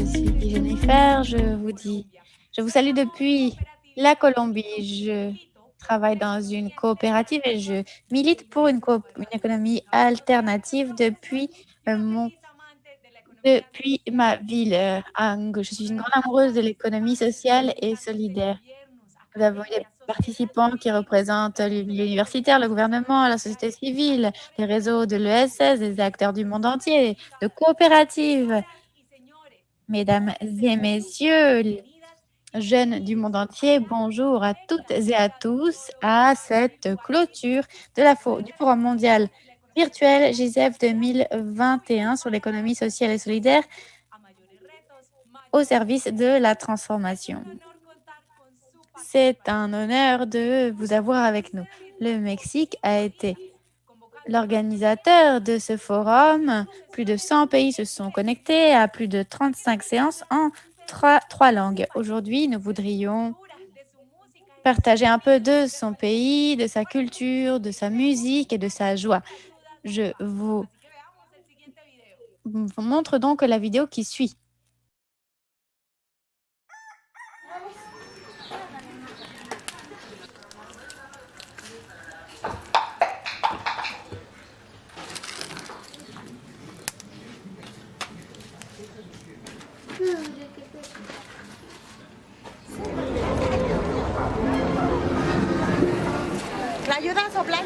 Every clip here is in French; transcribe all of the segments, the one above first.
je suis Jennifer, je vous salue depuis la Colombie. Je travaille dans une coopérative et je milite pour une économie alternative depuis ma ville, Ango. Je suis une grande amoureuse de l'économie sociale et solidaire. Nous avons des participants qui représentent l'universitaire, le gouvernement, la société civile, les réseaux de l'ESS, des acteurs du monde entier, de coopératives. Mesdames et messieurs, jeunes du monde entier, bonjour à toutes et à tous à cette clôture du Forum mondial virtuel GISEF 2021 sur l'économie sociale et solidaire au service de la transformation. C'est un honneur de vous avoir avec nous. Le Mexique a été l'organisateur de ce forum. Plus de 100 pays se sont connectés à plus de 35 séances en trois langues. Aujourd'hui, nous voudrions partager un peu de son pays, de sa culture, de sa musique et de sa joie. Je vous montre donc la vidéo qui suit. La ayuda soplante.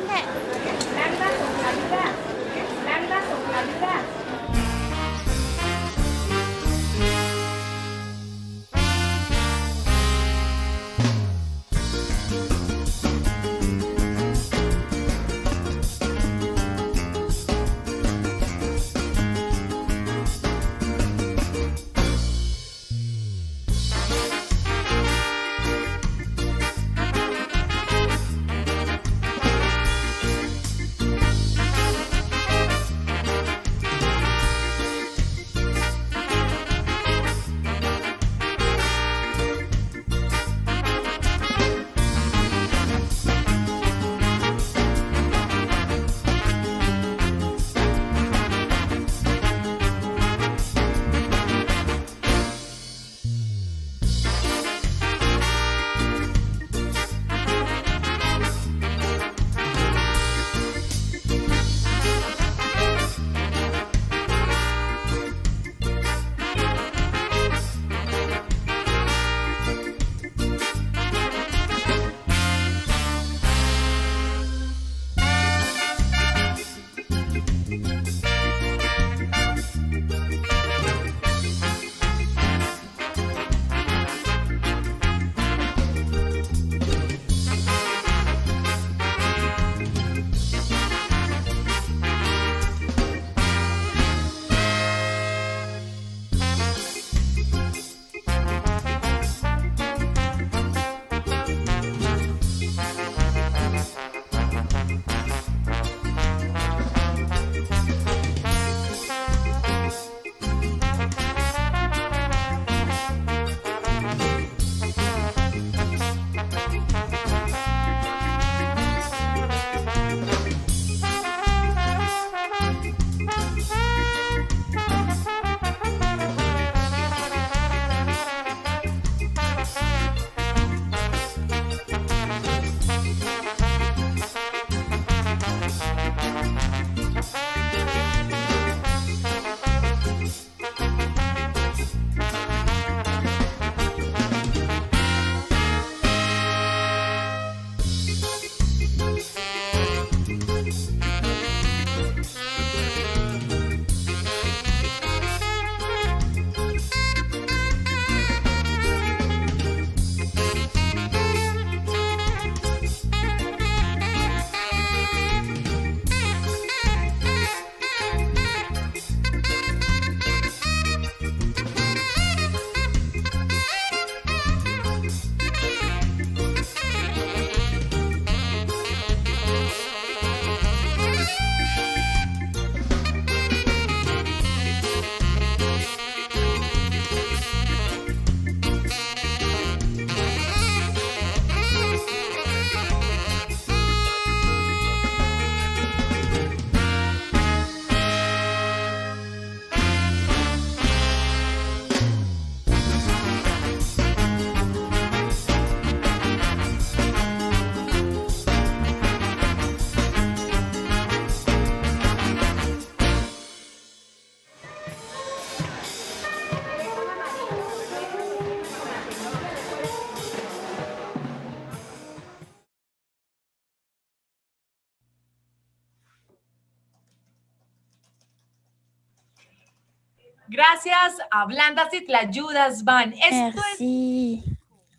Gracias a Blandasit, la ayudas van. Esto es Merci.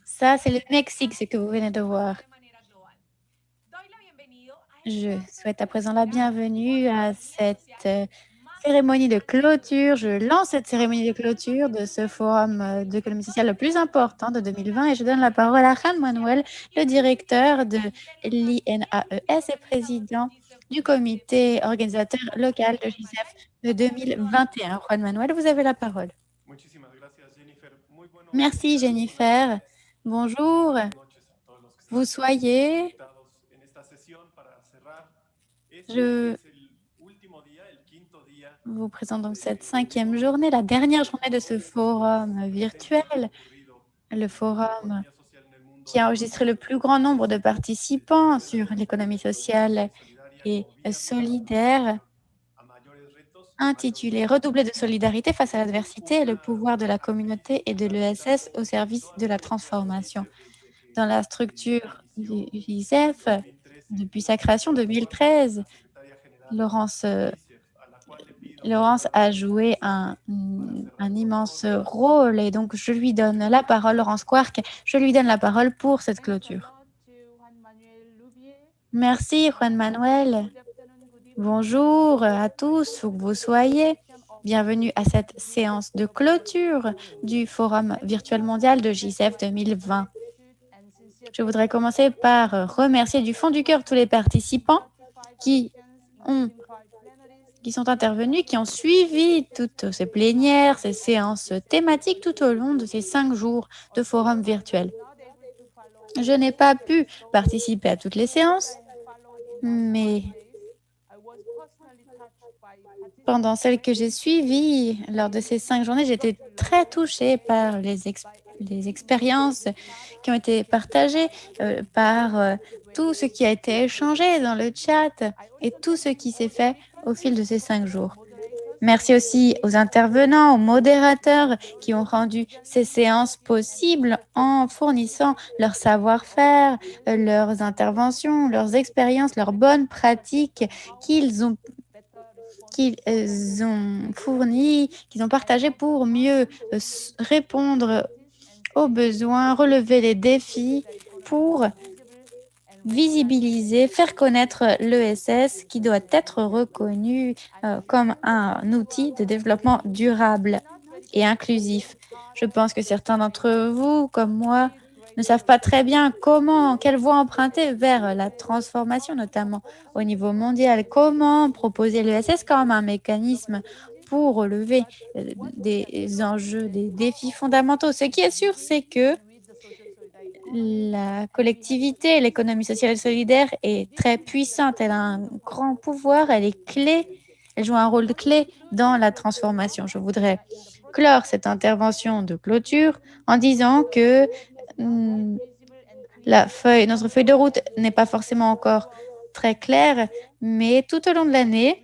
Ça, c'est le Mexique, ce que vous venez de voir. de manera global. Doy la bienvenida a Je esta souhaite à présent la oportunidad bienvenue à cette social más cérémonie de importante de clôture. Je 2020. lance cette cérémonie de clôture de ce forum d'économie sociale le plus important de 2020 et je donne la parole à Juan Manuel, le directeur de l'INAES et président du comité organisateur local de GISEF de 2021. Juan Manuel, vous avez la parole. Merci Jennifer. Bonjour. Vous soyez. Je vous présente donc cette 5e journée, la dernière journée de ce forum virtuel, le forum qui a enregistré le plus grand nombre de participants sur l'économie sociale et solidaire, intitulé Redoubler de solidarité face à l'adversité, le pouvoir de la communauté et de l'ESS au service de la transformation. Dans la structure du GISEF, depuis sa création en 2013, Laurence a joué un immense rôle et donc je lui donne la parole, Laurence Quark, je lui donne la parole pour cette clôture. Merci Juan Manuel. Bonjour à tous, où que vous soyez. Bienvenue à cette séance de clôture du Forum virtuel mondial de GISEF 2020. Je voudrais commencer par remercier du fond du cœur tous les participants qui sont intervenus, qui ont suivi toutes ces plénières, ces séances thématiques tout au long de ces 5 jours de forum virtuel. Je n'ai pas pu participer à toutes les séances, mais pendant celles que j'ai suivies lors de ces 5 journées, j'étais très touchée par les expériences qui ont été partagées, par tout ce qui a été échangé dans le chat et tout ce qui s'est fait au fil de ces 5 jours. Merci aussi aux intervenants, aux modérateurs qui ont rendu ces séances possibles en fournissant leur savoir-faire, leurs interventions, leurs expériences, leurs bonnes pratiques qu'ils ont fournies, qu'ils ont partagées pour mieux répondre aux besoins, relever les défis, pour visibiliser, faire connaître l'ESS qui doit être reconnu comme un outil de développement durable et inclusif. Je pense que certains d'entre vous, comme moi, ne savent pas très bien quelle voie emprunter vers la transformation, notamment au niveau mondial. Comment proposer l'ESS comme un mécanisme pour relever des enjeux, des défis fondamentaux. Ce qui est sûr, c'est que la collectivité, l'économie sociale et solidaire est très puissante. Elle a un grand pouvoir, elle est clé, elle joue un rôle clé dans la transformation. Je voudrais clore cette intervention de clôture en disant que notre feuille de route n'est pas forcément encore très claire, mais tout au long de l'année,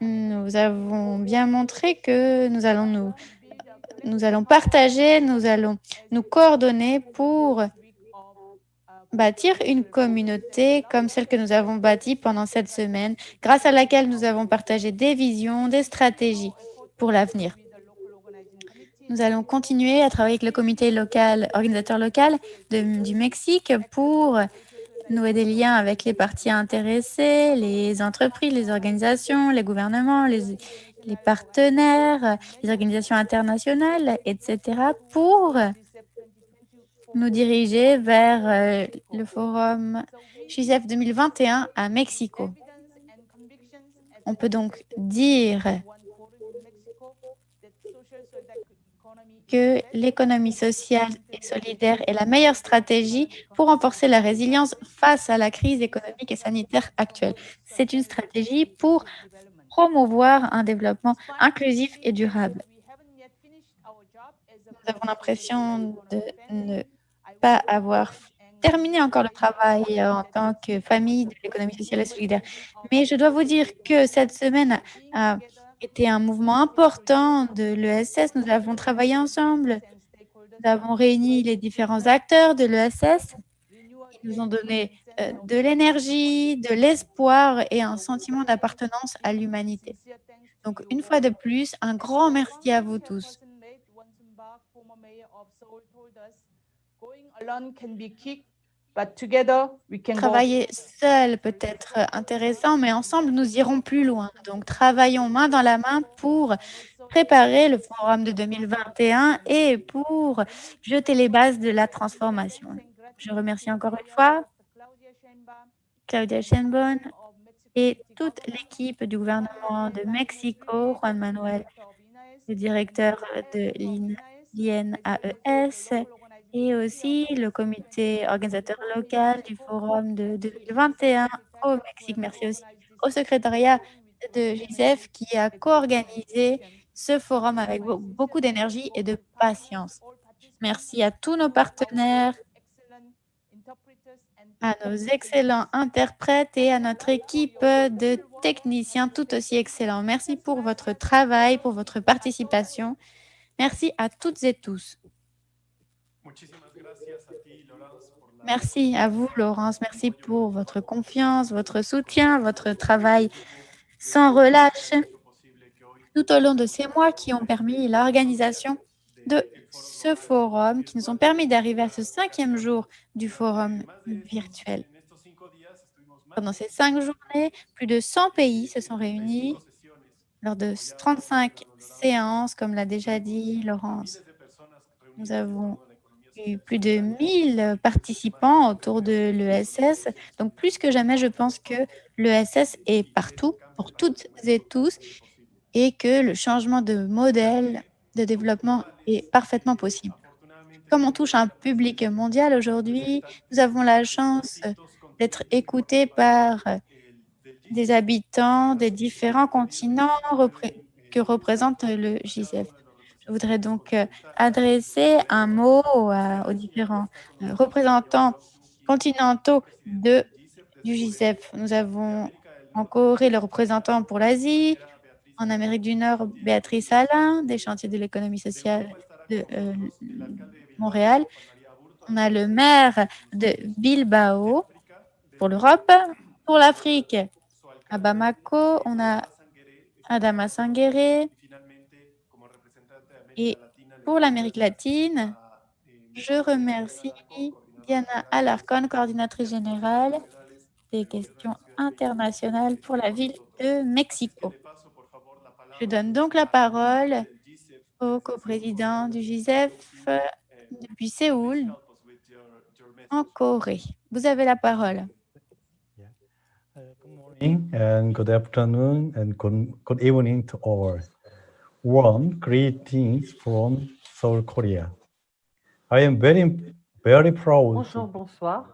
nous avons bien montré que nous allons partager, nous allons nous coordonner pour bâtir une communauté comme celle que nous avons bâtie pendant cette semaine, grâce à laquelle nous avons partagé des visions, des stratégies pour l'avenir. Nous allons continuer à travailler avec le comité local, organisateur local du Mexique pour nouer des liens avec les parties intéressées, les entreprises, les organisations, les gouvernements, les partenaires, les organisations internationales, etc., pour nous diriger vers le forum GISEF 2021 à Mexico. On peut donc dire que l'économie sociale et solidaire est la meilleure stratégie pour renforcer la résilience face à la crise économique et sanitaire actuelle. C'est une stratégie pour promouvoir un développement inclusif et durable. Nous avons l'impression de ne pas avoir terminé encore le travail en tant que famille de l'économie sociale et solidaire. Mais je dois vous dire que cette semaine a été un mouvement important de l'ESS. Nous avons travaillé ensemble. Nous avons réuni les différents acteurs de l'ESS. Ils nous ont donné de l'énergie, de l'espoir et un sentiment d'appartenance à l'humanité. Donc, une fois de plus, un grand merci à vous tous. Travailler seul peut être intéressant, mais ensemble, nous irons plus loin. Donc, travaillons main dans la main pour préparer le forum de 2021 et pour jeter les bases de la transformation. Je remercie encore une fois Claudia Sheinbaum et toute l'équipe du gouvernement de Mexico, Juan Manuel, le directeur de l'INAES, et aussi le comité organisateur local du forum de 2021 au Mexique. Merci aussi au secrétariat de GISEF qui a co-organisé ce forum avec beaucoup d'énergie et de patience. Merci à tous nos partenaires, à nos excellents interprètes et à notre équipe de techniciens tout aussi excellents. Merci pour votre travail, pour votre participation. Merci à toutes et tous. Merci à vous, Laurence. Merci pour votre confiance, votre soutien, votre travail sans relâche tout au long de ces mois qui ont permis l'organisation de ce forum, qui nous ont permis d'arriver à ce 5e jour du forum virtuel. Pendant ces 5 journées, plus de 100 pays se sont réunis lors de 35 séances, comme l'a déjà dit Laurence. Nous avons eu plus de 1000 participants autour de l'ESS. Donc, plus que jamais, je pense que l'ESS est partout, pour toutes et tous, et que le changement de modèle de développement est parfaitement possible. Comme on touche un public mondial aujourd'hui, nous avons la chance d'être écoutés par des habitants des différents continents que représente le GISEF. Je voudrais donc adresser un mot aux différents représentants continentaux du GISEF. Nous avons en Corée le représentant pour l'Asie, en Amérique du Nord, Béatrice Alain, des chantiers de l'économie sociale de Montréal. On a le maire de Bilbao pour l'Europe. Pour l'Afrique, à Bamako, on a Adama Sanguéré. Et pour l'Amérique latine, je remercie Diana Alarcón, coordinatrice générale des questions internationales pour la ville de Mexico. Je donne donc la parole au coprésident du GISEF depuis Séoul, en Corée. Vous avez la parole. Good morning and good afternoon and good evening to all. Warm greetings from Seoul, Korea. I am very proud. Bonjour, bonsoir.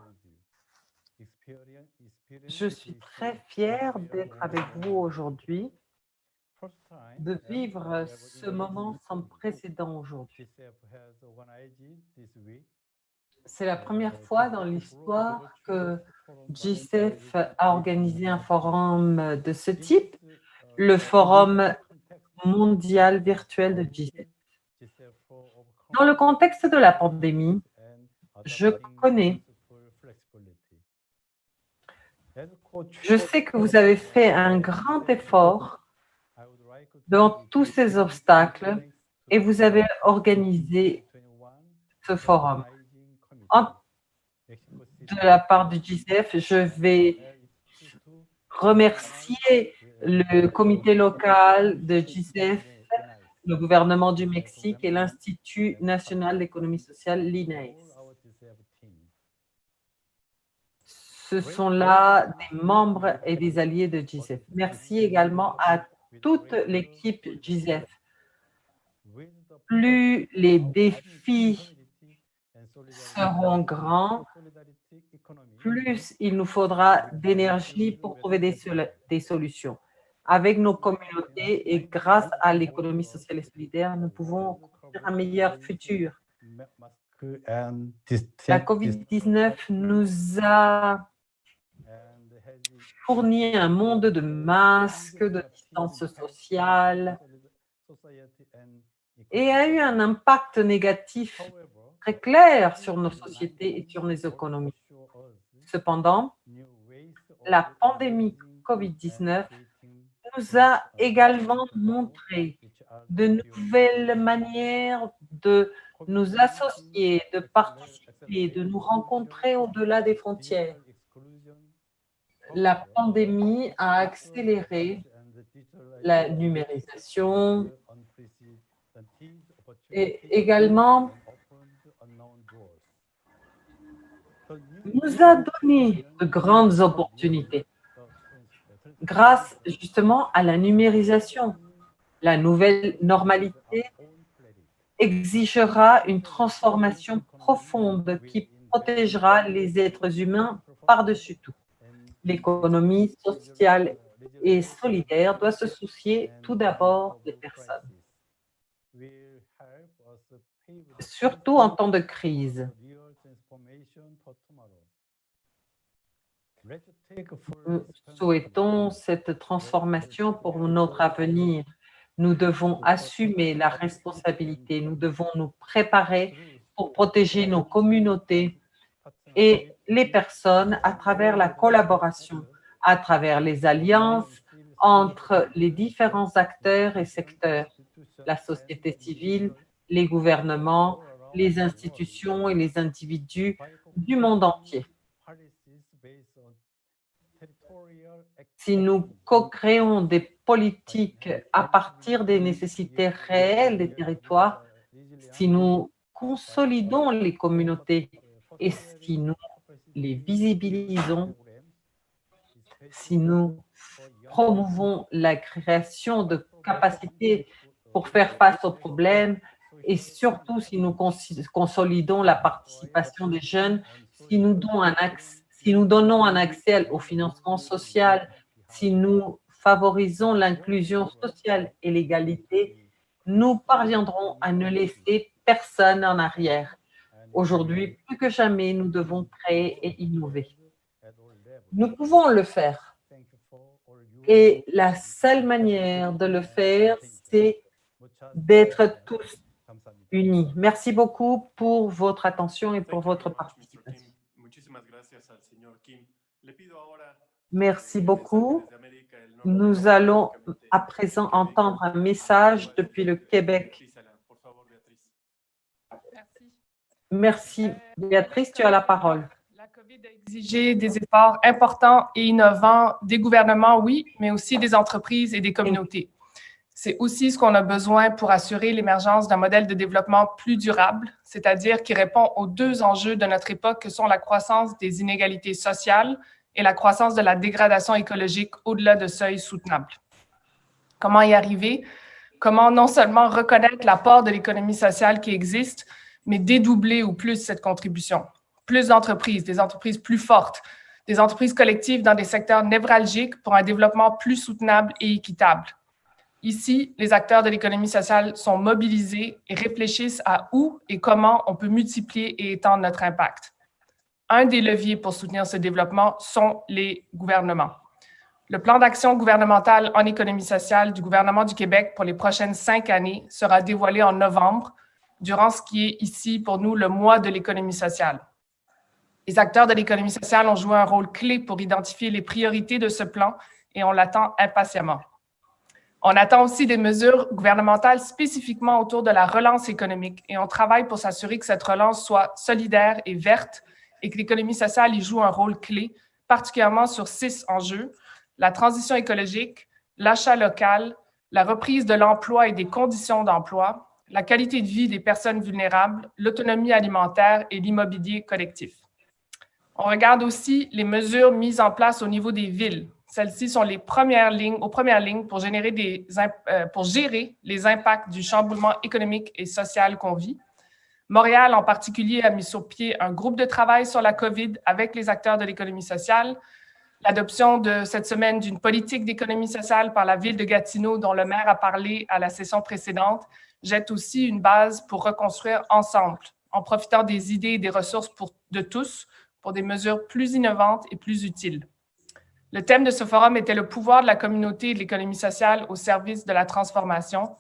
Je suis très fier d'être avec vous aujourd'hui, de vivre ce moment sans précédent aujourd'hui. C'est la première fois dans l'histoire que GISEF a organisé un forum de ce type, le forum mondial virtuel de GISEF. Dans le contexte de la pandémie, je sais que vous avez fait un grand effort devant tous ces obstacles et vous avez organisé ce forum. De la part du GISEF, je vais remercier le comité local de GISEF, le gouvernement du Mexique et l'Institut national d'économie sociale, l'INAES. Ce sont là des membres et des alliés de GISEF. Merci également à toute l'équipe GISEF. Plus les défis seront grands, plus il nous faudra d'énergie pour trouver des solutions. Avec nos communautés et grâce à l'économie sociale et solidaire, nous pouvons construire un meilleur futur. La COVID-19 nous a fourni un monde de masques, de distance sociale et a eu un impact négatif très clair sur nos sociétés et sur nos économies. Cependant, la pandémie COVID-19 nous a également montré de nouvelles manières de nous associer, de participer, de nous rencontrer au-delà des frontières. La pandémie a accéléré la numérisation et également nous a donné de grandes opportunités grâce justement à la numérisation. La nouvelle normalité exigera une transformation profonde qui protégera les êtres humains par-dessus tout. L'économie sociale et solidaire doit se soucier tout d'abord des personnes, surtout en temps de crise. Nous souhaitons cette transformation pour notre avenir. Nous devons assumer la responsabilité, nous devons nous préparer pour protéger nos communautés et les personnes à travers la collaboration, à travers les alliances entre les différents acteurs et secteurs, la société civile, les gouvernements, les institutions et les individus du monde entier. Si nous co-créons des politiques à partir des nécessités réelles des territoires, si nous consolidons les communautés et si nous les visibilisons, si nous promouvons la création de capacités pour faire face aux problèmes et surtout si nous consolidons la participation des jeunes, si nous donnons un accès au financement social, si nous favorisons l'inclusion sociale et l'égalité, nous parviendrons à ne laisser personne en arrière. Aujourd'hui, plus que jamais, nous devons créer et innover. Nous pouvons le faire. Et la seule manière de le faire, c'est d'être tous unis. Merci beaucoup pour votre attention et pour votre participation. Merci beaucoup. Nous allons à présent entendre un message depuis le Québec. Merci. Béatrice, tu as la parole. La COVID a exigé des efforts importants et innovants des gouvernements, oui, mais aussi des entreprises et des communautés. C'est aussi ce qu'on a besoin pour assurer l'émergence d'un modèle de développement plus durable, c'est-à-dire qui répond aux deux enjeux de notre époque que sont la croissance des inégalités sociales et la croissance de la dégradation écologique au-delà de seuils soutenables. Comment y arriver? Comment non seulement reconnaître l'apport de l'économie sociale qui existe, mais dédoubler ou plus cette contribution? Plus d'entreprises, des entreprises plus fortes, des entreprises collectives dans des secteurs névralgiques pour un développement plus soutenable et équitable. Ici, les acteurs de l'économie sociale sont mobilisés et réfléchissent à où et comment on peut multiplier et étendre notre impact. Un des leviers pour soutenir ce développement sont les gouvernements. Le plan d'action gouvernemental en économie sociale du gouvernement du Québec pour les prochaines 5 années sera dévoilé en novembre, durant ce qui est ici pour nous le mois de l'économie sociale. Les acteurs de l'économie sociale ont joué un rôle clé pour identifier les priorités de ce plan et on l'attend impatiemment. On attend aussi des mesures gouvernementales spécifiquement autour de la relance économique et on travaille pour s'assurer que cette relance soit solidaire et verte et que l'économie sociale y joue un rôle clé, particulièrement sur 6 enjeux: la transition écologique, l'achat local, la reprise de l'emploi et des conditions d'emploi, la qualité de vie des personnes vulnérables, l'autonomie alimentaire et l'immobilier collectif. On regarde aussi les mesures mises en place au niveau des villes. Celles-ci sont aux premières lignes pour gérer les impacts du chamboulement économique et social qu'on vit. Montréal, en particulier, a mis sur pied un groupe de travail sur la COVID avec les acteurs de l'économie sociale. L'adoption de cette semaine d'une politique d'économie sociale par la ville de Gatineau, dont le maire a parlé à la session précédente, jette aussi une base pour reconstruire ensemble, en profitant des idées et des ressources de tous pour des mesures plus innovantes et plus utiles. Le thème de ce forum était le pouvoir de la communauté et de l'économie sociale au service de la transformation.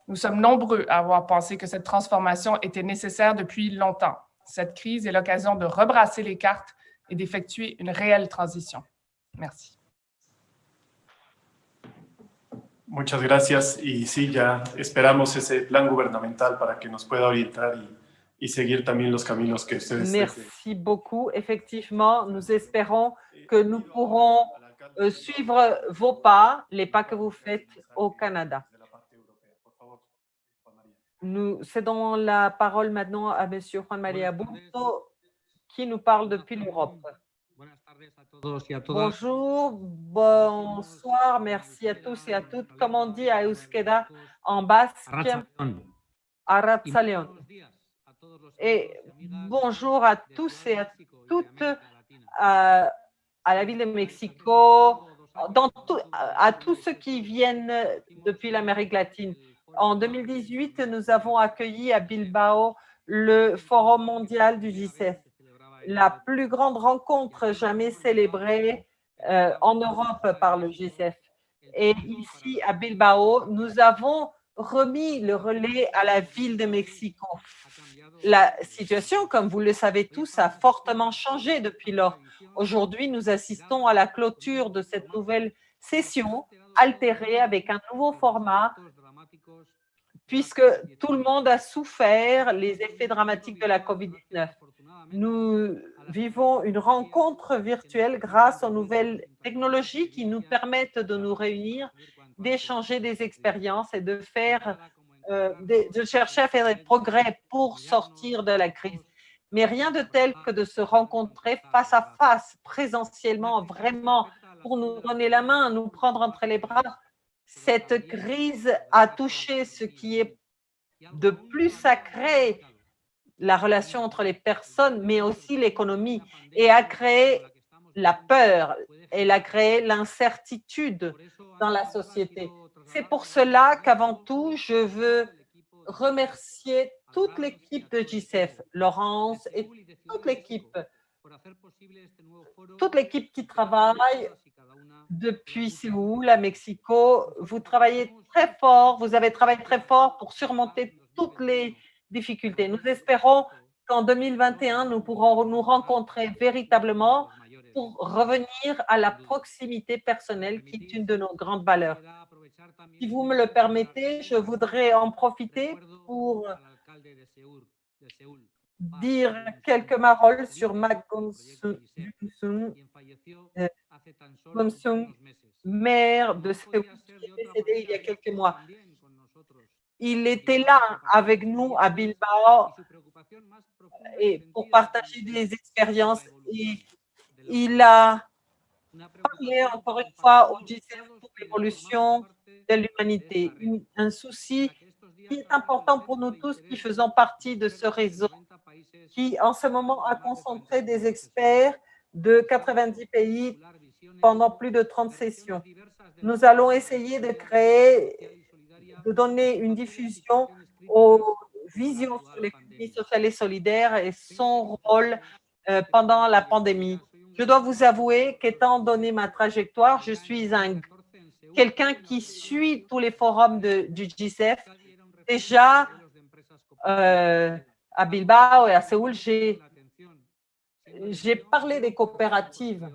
Nous sommes nombreux à avoir pensé que cette transformation était nécessaire depuis longtemps. Cette crise est l'occasion de rebrasser les cartes et d'effectuer une réelle transition. Merci. Muchas gracias. Y sí, ya esperamos ese plan gubernamental para que nos pueda orientar y seguir también los caminos que ustedes. Merci beaucoup. Effectivement, nous espérons que nous pourrons suivre vos pas, les pas que vous faites au Canada. Nous cédons la parole maintenant à M. Juan María Burto, qui nous parle depuis l'Europe. Bonjour, bonsoir, merci à tous et à toutes. Comme on dit à Euskera en basque, Arratsaldeon. Et bonjour à tous et à toutes à la ville de Mexico, à tous ceux qui viennent depuis l'Amérique latine. En 2018, nous avons accueilli à Bilbao le Forum mondial du G7, la plus grande rencontre jamais célébrée en Europe par le G7. Et ici, à Bilbao, nous avons remis le relais à la ville de Mexico. La situation, comme vous le savez tous, a fortement changé depuis lors. Aujourd'hui, nous assistons à la clôture de cette nouvelle session altérée avec un nouveau format, puisque tout le monde a souffert les effets dramatiques de la COVID-19. Nous vivons une rencontre virtuelle grâce aux nouvelles technologies qui nous permettent de nous réunir, d'échanger des expériences et de chercher à faire des progrès pour sortir de la crise. Mais rien de tel que de se rencontrer face à face, présentiellement, vraiment, pour nous donner la main, nous prendre entre les bras. Cette crise a touché ce qui est de plus sacré, la relation entre les personnes, mais aussi l'économie, et a créé la peur, elle a créé l'incertitude dans la société. C'est pour cela qu'avant tout, je veux remercier toute l'équipe de GCEF, Laurence et toute l'équipe qui travaille depuis Séoul à Mexico. Vous travaillez très fort, vous avez travaillé très fort pour surmonter toutes les difficultés. Nous espérons qu'en 2021, nous pourrons nous rencontrer véritablement pour revenir à la proximité personnelle qui est une de nos grandes valeurs. Si vous me le permettez, je voudrais en profiter pour dire quelques paroles sur Mac Gumsung, maire de Séoul, qui est décédé il y a quelques mois. Il était là avec nous à Bilbao et pour partager des expériences. Et il a parlé encore une fois au G7 pour l'évolution de l'humanité. Un souci qui est important pour nous tous qui faisons partie de ce réseau qui, en ce moment, a concentré des experts de 90 pays pendant plus de 30 sessions. Nous allons essayer de donner une diffusion aux visions sur l'économie sociale et solidaire et son rôle pendant la pandémie. Je dois vous avouer qu'étant donné ma trajectoire, je suis quelqu'un qui suit tous les forums du G7. Déjà, à Bilbao et à Séoul, j'ai parlé des coopératives.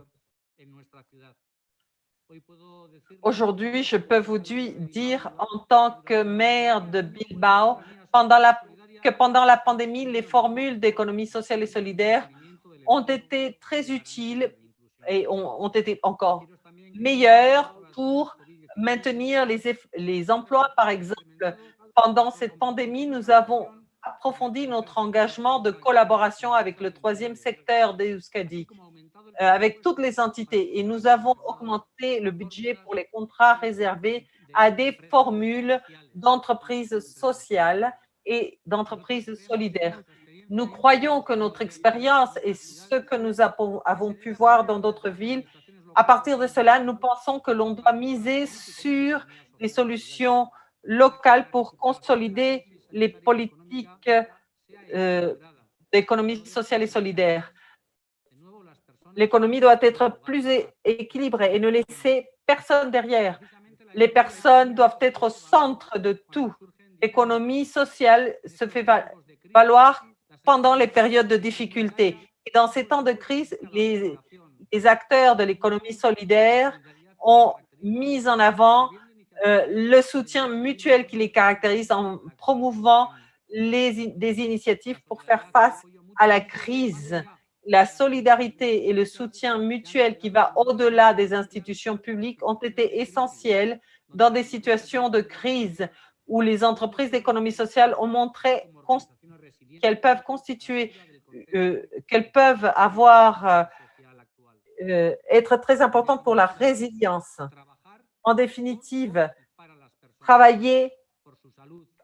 Aujourd'hui, je peux vous dire en tant que maire de Bilbao, pendant la pandémie, les formules d'économie sociale et solidaire ont été très utiles et ont été encore meilleures pour maintenir les emplois. Par exemple, pendant cette pandémie, nous avons approfondi notre engagement de collaboration avec le troisième secteur d'Euskadi, avec toutes les entités, et nous avons augmenté le budget pour les contrats réservés à des formules d'entreprises sociales et d'entreprises solidaires. Nous croyons que notre expérience et ce que nous avons pu voir dans d'autres villes, à partir de cela, nous pensons que l'on doit miser sur les solutions locales pour consolider les politiques d'économie sociale et solidaire. L'économie doit être plus équilibrée et ne laisser personne derrière. Les personnes doivent être au centre de tout. L'économie sociale se fait valoir pendant les périodes de difficulté. Et dans ces temps de crise, les acteurs de l'économie solidaire ont mis en avant le soutien mutuel qui les caractérise en promouvant des initiatives pour faire face à la crise. La solidarité et le soutien mutuel qui va au-delà des institutions publiques ont été essentiels dans des situations de crise où les entreprises d'économie sociale ont montré qu'elles peuvent constituer, qu'elles peuvent avoir, être très importantes pour la résilience. En définitive, travailler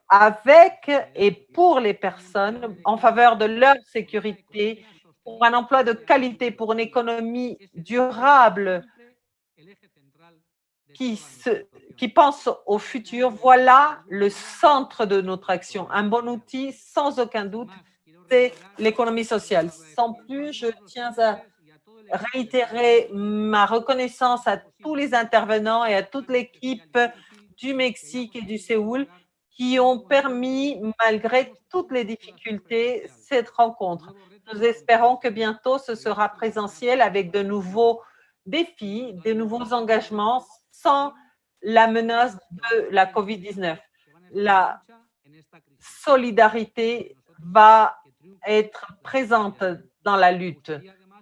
avec et pour les personnes en faveur de leur sécurité, pour un emploi de qualité, pour une économie durable qui pense au futur. Voilà le centre de notre action. Un bon outil, sans aucun doute, c'est l'économie sociale. Sans plus, je tiens à réitérer ma reconnaissance à tous les intervenants et à toute l'équipe du Mexique et du Séoul qui ont permis, malgré toutes les difficultés, cette rencontre. Nous espérons que bientôt ce sera présentiel avec de nouveaux défis, de nouveaux engagements sans la menace de la COVID-19. La solidarité va être présente dans la lutte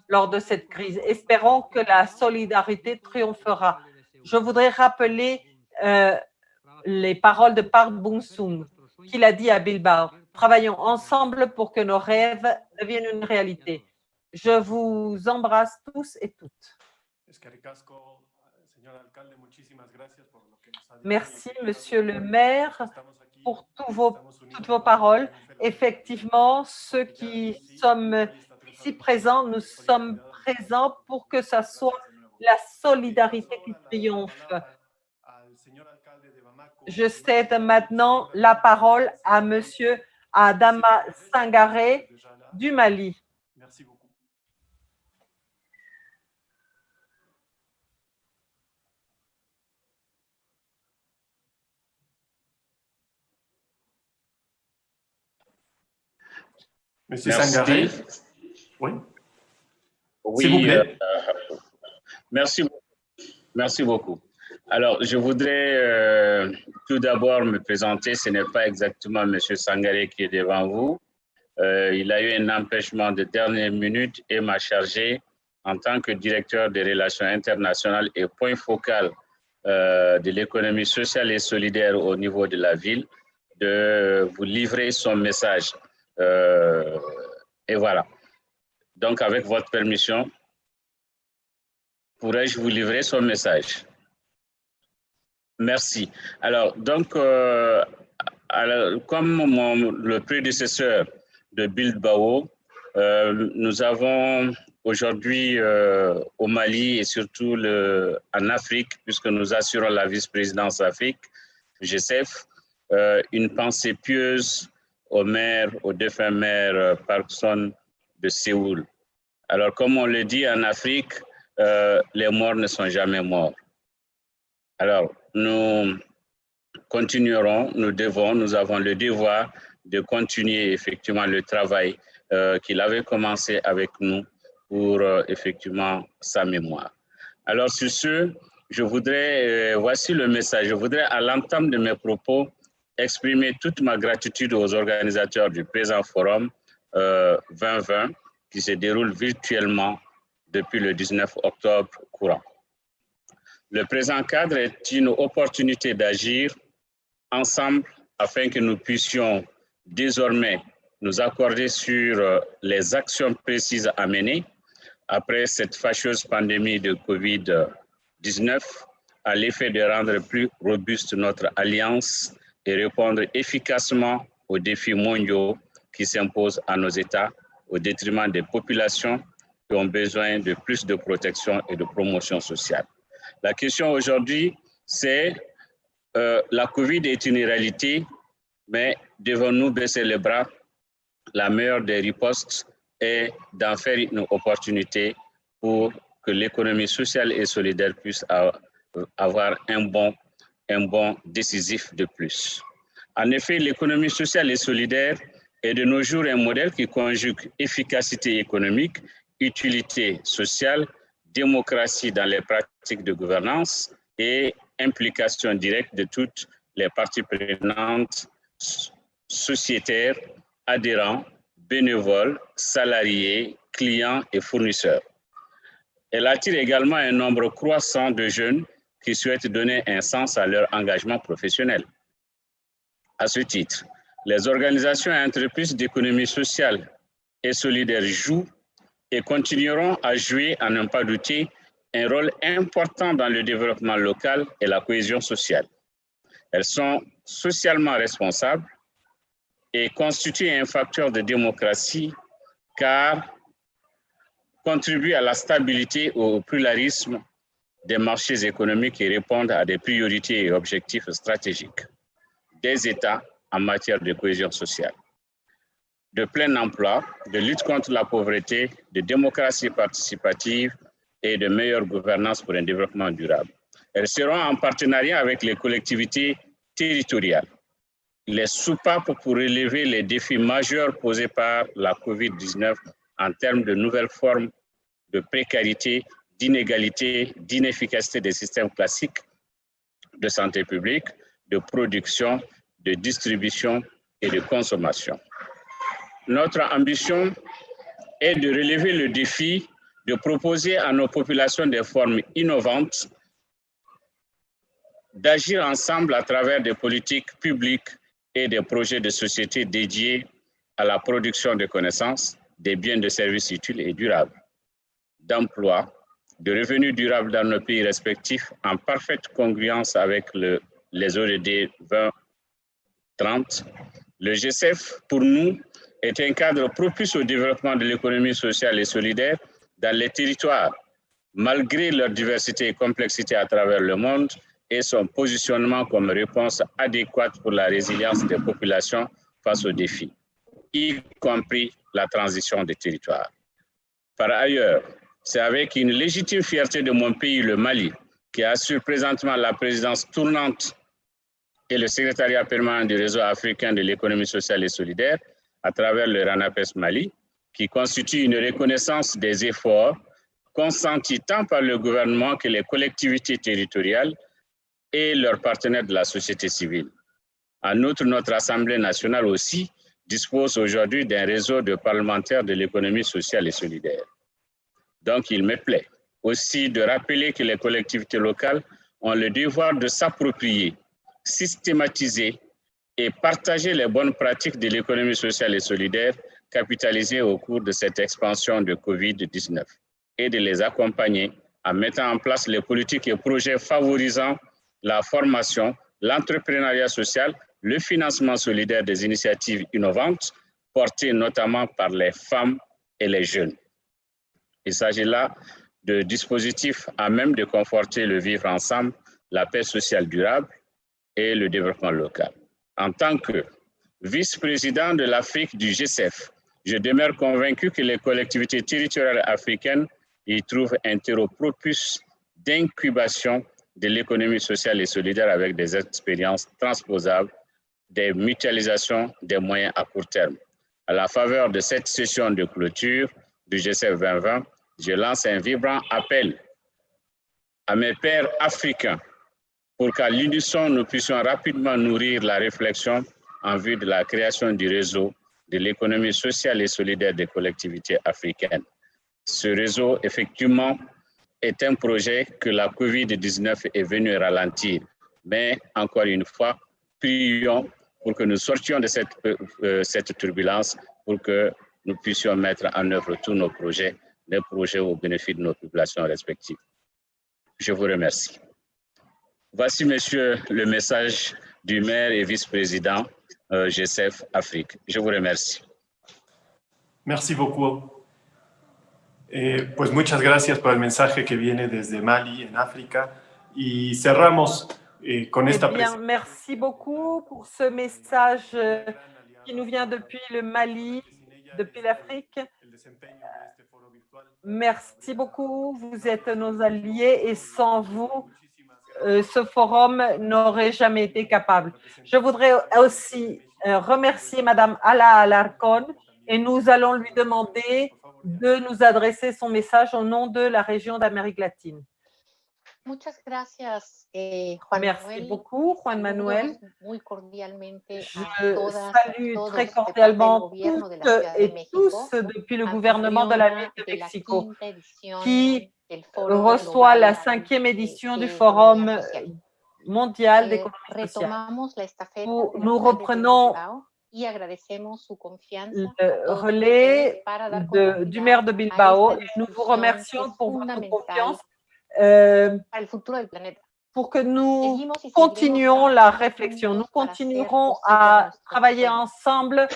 lors de cette crise. Espérons que la solidarité triomphera. Je voudrais rappeler les paroles de Park Bong-sung qu'il a dit à Bilbao. Travaillons ensemble pour que nos rêves deviennent une réalité. Je vous embrasse tous et toutes. Merci, Monsieur le maire, pour toutes vos paroles. Effectivement, ceux qui sommes ici présents, nous sommes présents pour que ce soit la solidarité qui triomphe. Je cède maintenant la parole à Monsieur Adama Sangaré du Mali. Merci beaucoup. Monsieur Sangaré. Oui. S'il vous plaît. Merci beaucoup. Alors, je voudrais tout d'abord me présenter. Ce n'est pas exactement M. Sangaré qui est devant vous. Il a eu un empêchement de dernière minute et m'a chargé, en tant que directeur des relations internationales et point focal de l'économie sociale et solidaire au niveau de la ville, de vous livrer son message. Et voilà. Donc, avec votre permission, pourrais-je vous livrer son message? Merci. Alors, donc, comme le prédécesseur de Bilbao, nous avons aujourd'hui au Mali et surtout en Afrique, puisque nous assurons la vice-présidence Afrique, GCF, une pensée pieuse au défunt maire Parkson de Séoul. Alors, comme on le dit en Afrique, les morts ne sont jamais morts. Alors, nous continuerons, nous avons le devoir de continuer effectivement le travail qu'il avait commencé avec nous pour effectivement sa mémoire. Alors, sur ce, voici le message. Je voudrais, à l'entame de mes propos, exprimer toute ma gratitude aux organisateurs du présent forum 2020 qui se déroule virtuellement depuis le 19 octobre courant. Le présent cadre est une opportunité d'agir ensemble afin que nous puissions désormais nous accorder sur les actions précises à mener après cette fâcheuse pandémie de COVID-19 à l'effet de rendre plus robuste notre alliance et répondre efficacement aux défis mondiaux qui s'imposent à nos États au détriment des populations qui ont besoin de plus de protection et de promotion sociale. La question aujourd'hui, c'est la COVID est une réalité, mais devons-nous baisser les bras? La meilleure des ripostes est d'en faire une opportunité pour que l'économie sociale et solidaire puisse avoir un bond décisif de plus. En effet, l'économie sociale et solidaire est de nos jours un modèle qui conjugue efficacité économique, utilité sociale, démocratie dans les pratiques de gouvernance et implication directe de toutes les parties prenantes, sociétaires, adhérents, bénévoles, salariés, clients et fournisseurs. Elle attire également un nombre croissant de jeunes qui souhaitent donner un sens à leur engagement professionnel. À ce titre, les organisations et entreprises d'économie sociale et solidaire jouent et continueront à jouer, à n'en pas douter, un rôle important dans le développement local et la cohésion sociale. Elles sont socialement responsables et constituent un facteur de démocratie car contribuent à la stabilité et au pluralisme des marchés économiques et répondent à des priorités et objectifs stratégiques des États en matière de cohésion sociale, de plein emploi, de lutte contre la pauvreté, de démocratie participative et de meilleure gouvernance pour un développement durable. Elles seront en partenariat avec les collectivités territoriales, les soupapes pour relever les défis majeurs posés par la COVID-19 en termes de nouvelles formes de précarité, d'inégalité, d'inefficacité des systèmes classiques de santé publique, de production, de distribution et de consommation. Notre ambition est de relever le défi de proposer à nos populations des formes innovantes d'agir ensemble à travers des politiques publiques et des projets de société dédiés à la production de connaissances, des biens de services utiles et durables, d'emplois, de revenus durables dans nos pays respectifs en parfaite congruence avec les ODD 2030. Le GCF, pour nous, est un cadre propice au développement de l'économie sociale et solidaire dans les territoires, malgré leur diversité et complexité à travers le monde et son positionnement comme réponse adéquate pour la résilience des populations face aux défis, y compris la transition des territoires. Par ailleurs, c'est avec une légitime fierté de mon pays, le Mali, qui assure présentement la présidence tournante et le secrétariat permanent du réseau africain de l'économie sociale et solidaire à travers le RANAPES Mali, qui constitue une reconnaissance des efforts consentis tant par le gouvernement que les collectivités territoriales et leurs partenaires de la société civile. En outre, notre Assemblée nationale aussi dispose aujourd'hui d'un réseau de parlementaires de l'économie sociale et solidaire. Donc, il me plaît aussi de rappeler que les collectivités locales ont le devoir de s'approprier, systématiser et partager les bonnes pratiques de l'économie sociale et solidaire capitalisées au cours de cette expansion de COVID-19 et de les accompagner en mettant en place les politiques et projets favorisant la formation, l'entrepreneuriat social, le financement solidaire des initiatives innovantes portées notamment par les femmes et les jeunes. Il s'agit là de dispositifs à même de conforter le vivre ensemble, la paix sociale durable et le développement local. En tant que vice-président de l'Afrique du GCF, je demeure convaincu que les collectivités territoriales africaines y trouvent un terreau propice d'incubation de l'économie sociale et solidaire avec des expériences transposables, des mutualisations des moyens à court terme. À la faveur de cette session de clôture du GCF 2020, je lance un vibrant appel à mes pairs africains pour qu'à l'unisson, nous puissions rapidement nourrir la réflexion en vue de la création du réseau de l'économie sociale et solidaire des collectivités africaines. Ce réseau, effectivement, est un projet que la COVID-19 est venue ralentir. Mais encore une fois, prions pour que nous sortions de cette turbulence, pour que nous puissions mettre en œuvre tous nos projets, les projets au bénéfice de nos populations respectives. Je vous remercie. Voici, monsieur, le message du maire et vice-président GCF Afrique. Je vous remercie. Merci beaucoup. Pues muchas gracias por el mensaje que viene desde Mali, en África. Y cerramos con esta presentación. Merci beaucoup pour ce message qui nous vient depuis le Mali, depuis l'Afrique. Merci beaucoup, vous êtes nos alliés et sans vous, ce forum n'aurait jamais été capable. Je voudrais aussi remercier Madame Ala Alarcón et nous allons lui demander de nous adresser son message au nom de la région d'Amérique latine. Muchas gracias, Juan Merci Manuel. beaucoup, Juan Manuel. Saludos muy cordialmente a Je todas, salue a todos très de parte del cordialement gobierno de la toutes Ciudad de et tous México, depuis le gouvernement de la ville anfitriona de de la Mexico, quinta edición qui del Foro reçoit la Global 5e édition du de Forum Economía Social. mondial d'économie sociale. Retomamos la estafeta Nous del alcalde de reprenons Bilbao y agradecemos su confianza le a todos relais ustedes para dar du maire de continuidad Bilbao a esta et nous vous discusión remercions que es pour votre fundamental confiance para el futuro del planeta. pour que nous Seguimos y continuions seguiremos la trabajando réflexion. Nous juntos para hacer continuerons posible à nuestros travailler sueños. ensemble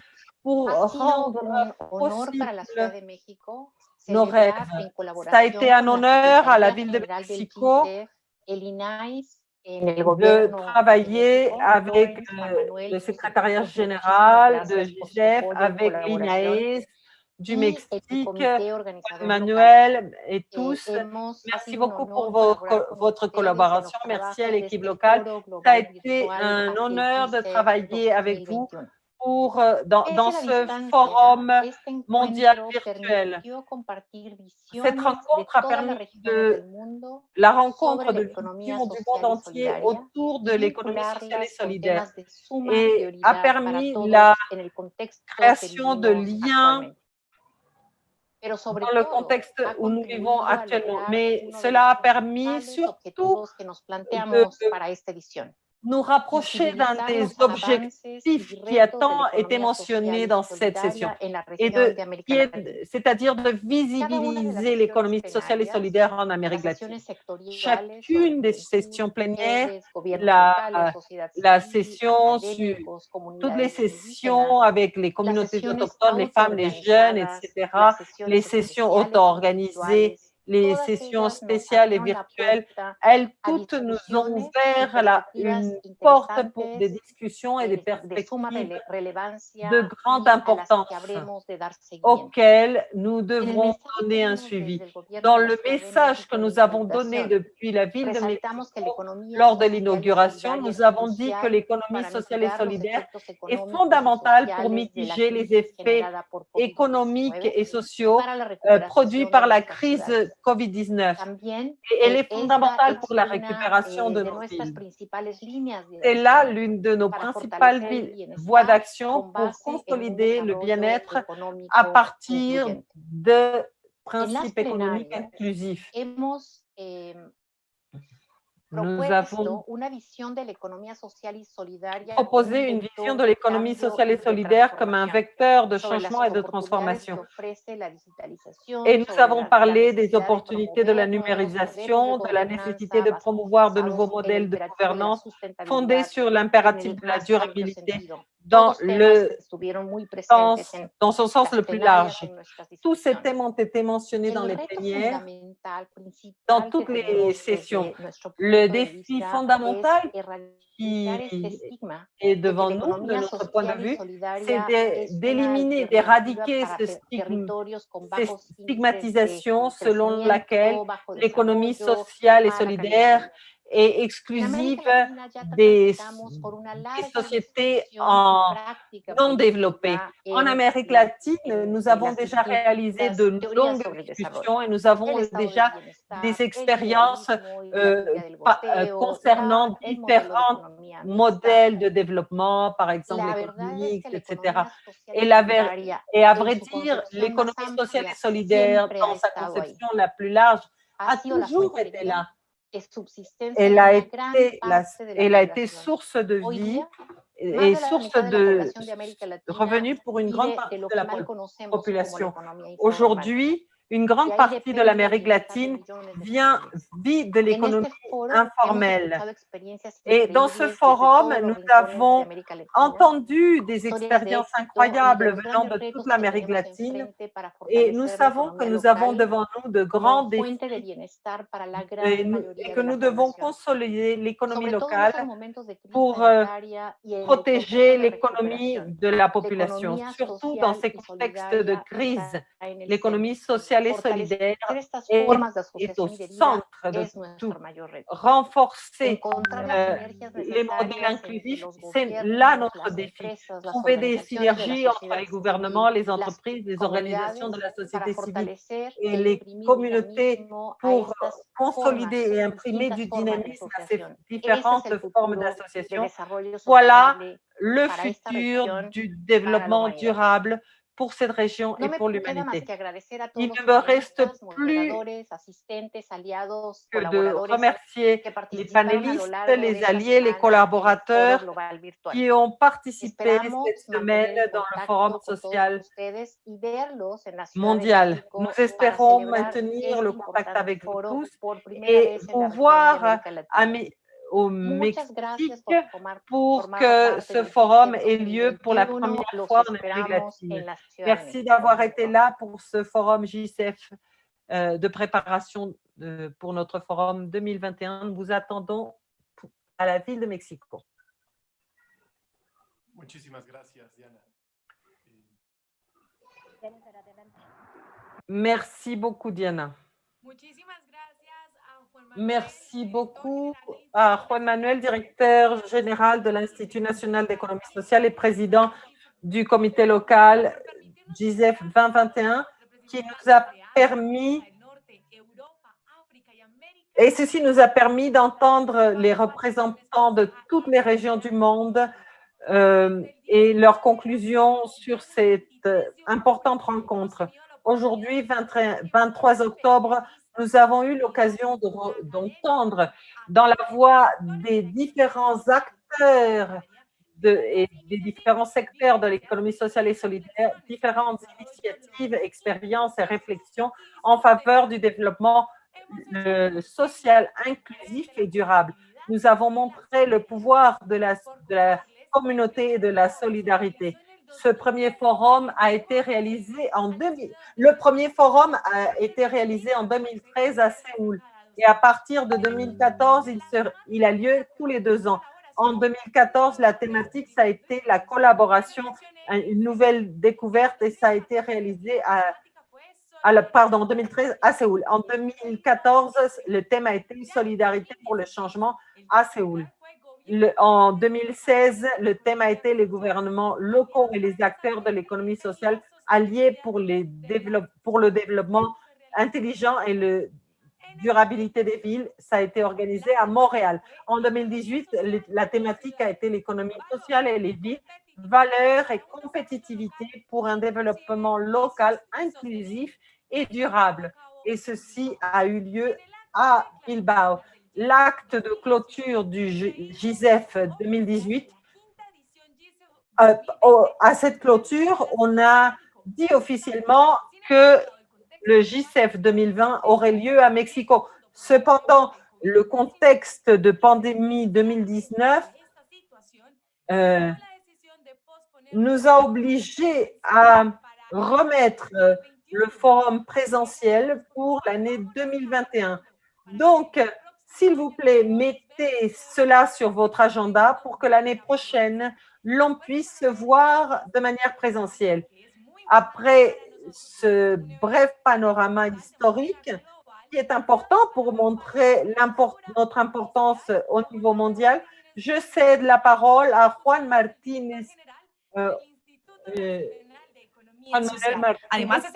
pour Ha sido rendre un honor para la Ciudad possible de México nos celebrar rêves. en Ça a colaboración été un con la honneur à la Secretaría ville de General del Mexico GICEF, el INAIS, en el de gobierno de travailler México. avec Lawrence, Juan Manuel le y su secrétariat equipo, général muchísimas de gracias por su GIGEF, apoyo y avec colaboración. l'INAES du Y el Mexique, comité Juan organizador local. Manuel et tous. Ha Merci sido un beaucoup pour honor colaborar con votre ustedes en collaboration. los Merci à trabajos de l'équipe este locale. foro Ça a global été virtual un hacia el honneur de GICEF travailler avec vous 2021. pour, Pese dans a la ce distancia, forum este mondial encuentro virtuel. permitió compartir Cette visiones de rencontre a todas las permis regiones del mundo la rencontre sobre la de economía visions du monde social y entier solidaria autour de y l'économie sociale et vincularlas con solidaire temas de suma et a prioridad para permis todos la en el contexto que création de vivimos liens actualmente. Pero sobre dans le todo, contexte ha où nous vivons contribuido a actuellement. lograr Mais uno de cela a los permis principales surtout objetivos que nos de planteamos para esta edición. nous rapprocher d'un Visibilizar des los avances objectifs y qui a retos de la tant été economía social mentionné y dans cette session, solidaria en la et región de América Latina. c'est-à-dire de Cada una de las visibiliser l'économie sesiones sociale et plenarias, solidaire en las Amérique latine. sesiones sectoriales Chacune des sessions plénières, mujeres, gobiernos la, locales, sociedad la civil, session sur académicos, toutes les comunidades sessions indígenas, avec les las communautés sesiones autochtones, les femmes, les jeunes, autoorganizadas, etc., las sesiones les sessions especiales y auto-organisées, virtuales, les todas sessions ellas nos spéciales et abrieron la virtuelles, puerta elles a toutes nous ont discusiones y ouvert perspectivas une porte pour des interesantes discussions et des de suma perspectives relevancia de grande y a las importance que habremos de dar seguimiento. auxquelles nous En el devons mensaje que donner un dimos suivi. desde el gobierno Dans de la le Ciudad de message que México en nous la avons donné inauguración, depuis la ville de resaltamos que la Mexico economía lors de social y l'inauguration, solidaria nous es avons dit que crucial l'économie para sociale et mitigar los solidaire efectos est económicos y fondamentale pour sociales de la mitiger les crisis effets generada por économiques COVID-19 et sociaux para la produits recuperación par de la nuestras crise ciudades. COVID-19. También Et elle est esta fondamentale es pour la una récupération de de nos nuestras villes. principales líneas de C'est là acción l'une de nos para principales fortalecer el voies bienestar d'action con pour base en un consolider le desarrollo bien-être à económico partir incluyente. de En las principes économiques plenarias inclusifs. hemos Nous avons una visión de la economía social y solidaria proposé une vision de l'économie sociale et solidaire comme un vecteur de changement et de transformation. Et nous avons parlé des opportunités de la numérisation, de la nécessité de promouvoir de nouveaux modèles de gouvernance fondés sur l'impératif de la durabilité dans son sens le plus large. Tous ces thèmes ont été mentionnés dans les plénières, dans toutes les sessions. Le défi fondamental qui est devant nous, de notre point de vue, c'est d'éliminer, d'éradiquer cette stigmatisation selon laquelle l'économie sociale et solidaire est exclusive des sociétés non développées. En Amérique latine, nous avons déjà réalisé de longues discussions et nous avons déjà des expériences concernant différents modèles de développement, par exemple économiques, etc. Et à vrai dire, l'économie sociale et solidaire, dans sa conception la plus large, a toujours été là. Elle a été source de vie et source de revenus pour une grande partie de la population. Aujourd'hui, une grande partie de l'Amérique latine vit de l'économie informelle. Et dans ce forum, nous avons entendu des expériences incroyables venant de toute l'Amérique latine et nous savons que nous avons devant nous de grands défis et que nous devons consolider l'économie locale pour protéger l'économie de la population, surtout dans ces contextes de crise. L'économie sociale sociale et solidaire Fortalecer estas est, formas de est au asociación y de vida centre de es tout. nuestro mayor reto. Renforcer Encontrar las sinergias les modèles necesarias entre inclusifs, los c'est là gobiernos, notre las défi. empresas, las Trouver des organizaciones de la synergies entre sociedad les gouvernements, civil, les entreprises, les organisations de la comunidades para société civile fortalecer et e les imprimir communautés dinamismo a pour estas consolider et formas, imprimer distintas du formas de dynamisme à ces asociación. Ese es différentes el formes futuro de d'association. desarrollo Voilà sostenible le para esta futur región, du para la développement humanidad. durable pour cette région No et me pour queda más l'humanité. que agradecer a Il todos ne los me reste panelistas, plus moderadores, asistentes, aliados, que de colaboradores remercier que les participaron a lo panélistes, largo de les esta alliés, les semana en el Foro collaborateurs Global Virtual. qui ont participé Esperamos cette semaine mantener el dans le Forum contacto con todos social ustedes y verlos en la Ciudad de mondial. México Nous para espérons celebrar maintenir este le contact importante avec vous foro tous por primera et vez en vous la región de voir América Latina. au Muchas gracias Mexique por formar pour que parte ce del forum GICEF ait lieu pour la 2021. première Los fois en Amérique esperamos en latine. la Ciudad de Merci México. d'avoir été là pour ce forum JCF de préparation pour notre forum 2021. Nous vous attendons à la ville de Mexico. Muchísimas gracias, Diana. Merci beaucoup, Diana. Merci beaucoup à Juan Manuel, directeur général de l'Institut national d'économie sociale et président du comité local GISEF 2021, qui nous a permis, et ceci nous a permis d'entendre les représentants de toutes les régions du monde et leurs conclusions sur cette importante rencontre. Aujourd'hui, 23 octobre, nous avons eu l'occasion d'entendre dans la voix des différents acteurs et des différents secteurs de l'économie sociale et solidaire, différentes initiatives, expériences et réflexions en faveur du développement social, inclusif et durable. Nous avons montré le pouvoir de la communauté et de la solidarité. Ce premier forum a été réalisé en 2013 à Séoul. Et à partir de 2014, il a lieu tous les 2 ans. En 2014, la thématique, ça a été la collaboration, une nouvelle découverte, et ça a été réalisé en 2013 à Séoul. En 2014, le thème a été solidarité pour le changement à Séoul. En 2016, le thème a été les gouvernements locaux et les acteurs de l'économie sociale alliés pour le développement intelligent et la durabilité des villes. Ça a été organisé à Montréal. En 2018, la thématique a été l'économie sociale et les villes, valeurs et compétitivité pour un développement local inclusif et durable. Et ceci a eu lieu à Bilbao. L'acte de clôture du GISEF 2018, à cette clôture, on a dit officiellement que le GISEF 2020 aurait lieu à Mexico. Cependant, le contexte de pandémie 2019 nous a obligés à remettre le forum présentiel pour l'année 2021. Donc, s'il vous plaît, mettez cela sur votre agenda pour que l'année prochaine, l'on puisse se voir de manière présentielle. Après ce bref panorama historique, qui est important pour montrer notre importance au niveau mondial, je cède la parole à Juan Martínez, qui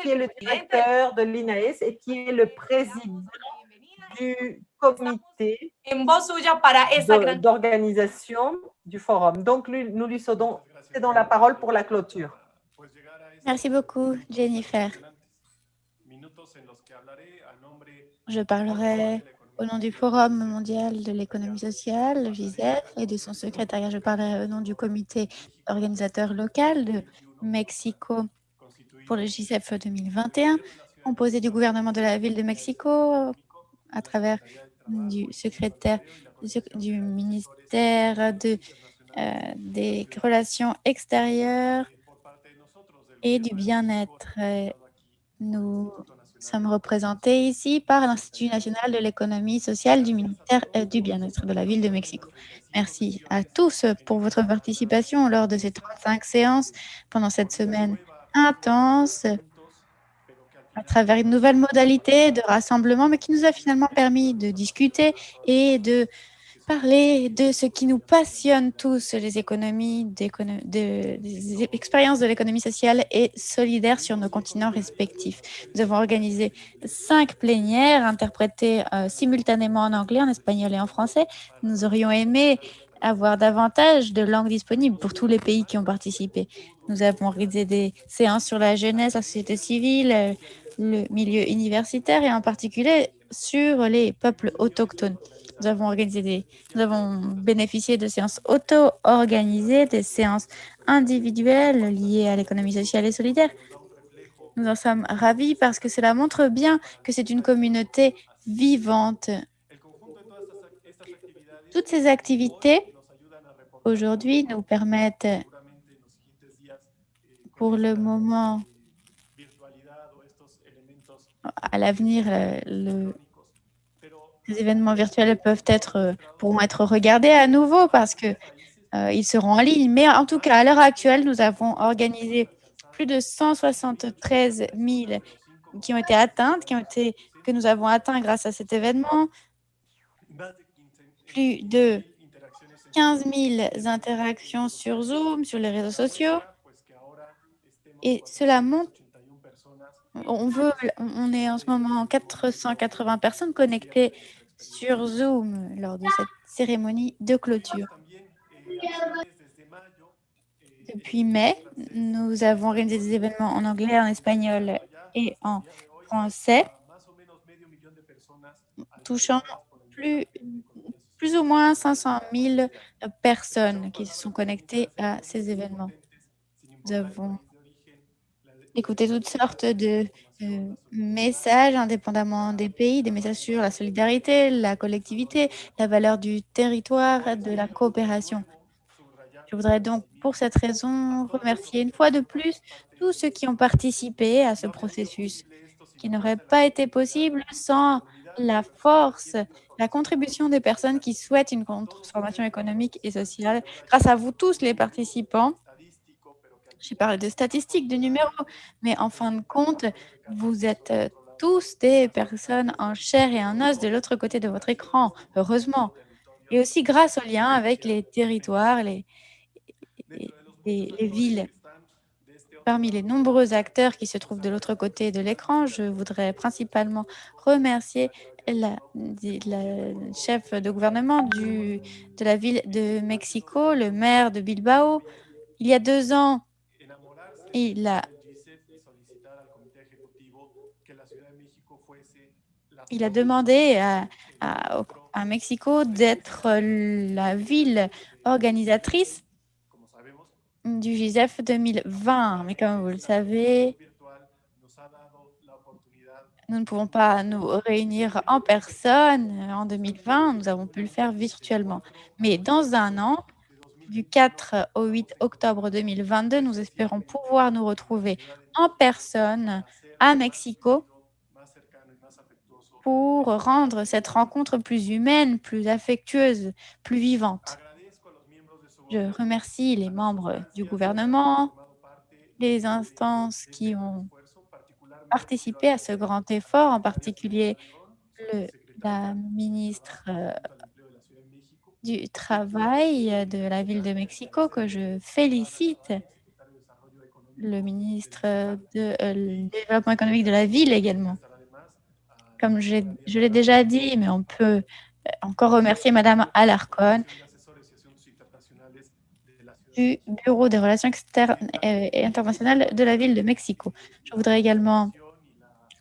est le directeur de l'INAES et qui est le président du comité d'organisation du forum. Donc, nous lui cédons la parole pour la clôture. Merci beaucoup, Jennifer. Je parlerai au nom du Forum mondial de l'économie sociale, le GISEF, et de son secrétariat. Je parlerai au nom du comité organisateur local de Mexico pour le GISEF 2021, composé du gouvernement de la ville de Mexico à travers du secrétaire du ministère des Relations extérieures et du bien-être. Nous sommes représentés ici par l'Institut national de l'économie sociale du ministère du bien-être de la ville de Mexico. Merci à tous pour votre participation lors de ces 35 séances pendant cette semaine intense à travers une nouvelle modalité de rassemblement, mais qui nous a finalement permis de discuter et de parler de ce qui nous passionne tous, les économies, des expériences de l'économie sociale et solidaire sur nos continents respectifs. Nous avons organisé 5 plénières interprétées simultanément en anglais, en espagnol et en français. Nous aurions aimé avoir davantage de langues disponibles pour tous les pays qui ont participé. Nous avons organisé des séances sur la jeunesse, la société civile, le milieu universitaire et en particulier sur les peuples autochtones. Nous avons bénéficié de séances auto-organisées, des séances individuelles liées à l'économie sociale et solidaire. Nous en sommes ravis parce que cela montre bien que c'est une communauté vivante. Toutes ces activités, aujourd'hui, nous permettent, pour le moment, à l'avenir, les événements virtuels pourront être regardés à nouveau parce que ils seront en ligne. Mais en tout cas, à l'heure actuelle, nous avons organisé plus de 173 000 qui ont été atteintes, que nous avons atteints grâce à cet événement. Plus de 15 000 interactions sur Zoom, sur les réseaux sociaux. Et cela montre, on est en ce moment 480 personnes connectées sur Zoom lors de cette cérémonie de clôture. Depuis mai, nous avons organisé des événements en anglais, en espagnol et en français, touchant plus ou moins 500 000 personnes qui se sont connectées à ces événements. Nous avons écouté toutes sortes de messages indépendamment des pays, des messages sur la solidarité, la collectivité, la valeur du territoire, de la coopération. Je voudrais donc, pour cette raison, remercier une fois de plus tous ceux qui ont participé à ce processus, qui n'aurait pas été possible sans la force, la contribution des personnes qui souhaitent une transformation économique et sociale. Grâce à vous tous, les participants, j'ai parlé de statistiques, de numéros, mais en fin de compte, vous êtes tous des personnes en chair et en os de l'autre côté de votre écran, heureusement. Et aussi grâce au lien avec les territoires, les villes. Parmi les nombreux acteurs qui se trouvent de l'autre côté de l'écran, je voudrais principalement remercier la chef de gouvernement de la ville de Mexico, le maire de Bilbao. Il y a 2 ans, il a demandé à Mexico d'être la ville organisatrice du GISEF 2020. Mais comme vous le savez, nous ne pouvons pas nous réunir en personne en 2020. Nous avons pu le faire virtuellement. Mais dans un an, du 4 au 8 octobre 2022, nous espérons pouvoir nous retrouver en personne à Mexico pour rendre cette rencontre plus humaine, plus affectueuse, plus vivante. Je remercie les membres du gouvernement, les instances qui ont participé à ce grand effort, en particulier la ministre du Travail de la ville de Mexico, que je félicite, le ministre du Développement économique de la ville également. Comme je l'ai déjà dit, mais on peut encore remercier Madame Alarcón du Bureau des relations externes et internationales de la ville de Mexico. Je voudrais également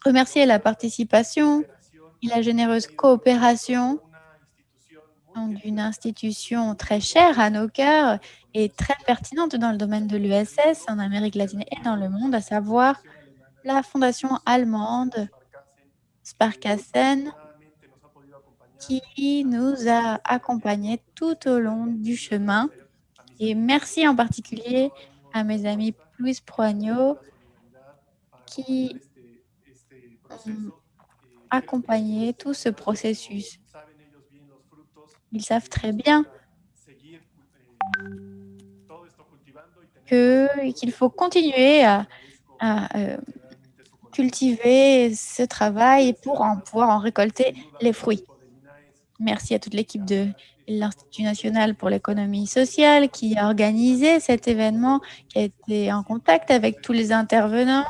remercier la participation et la généreuse coopération d'une institution très chère à nos cœurs et très pertinente dans le domaine de l'USS en Amérique latine et dans le monde, à savoir la fondation allemande Sparkassen, qui nous a accompagnés tout au long du chemin. Et merci en particulier à mes amis Luis Proagno qui ont accompagné tout ce processus. Ils savent très bien qu'il faut continuer à cultiver ce travail pour pouvoir en récolter les fruits. Merci à toute l'équipe de l'Institut national pour l'économie sociale qui a organisé cet événement, qui a été en contact avec tous les intervenants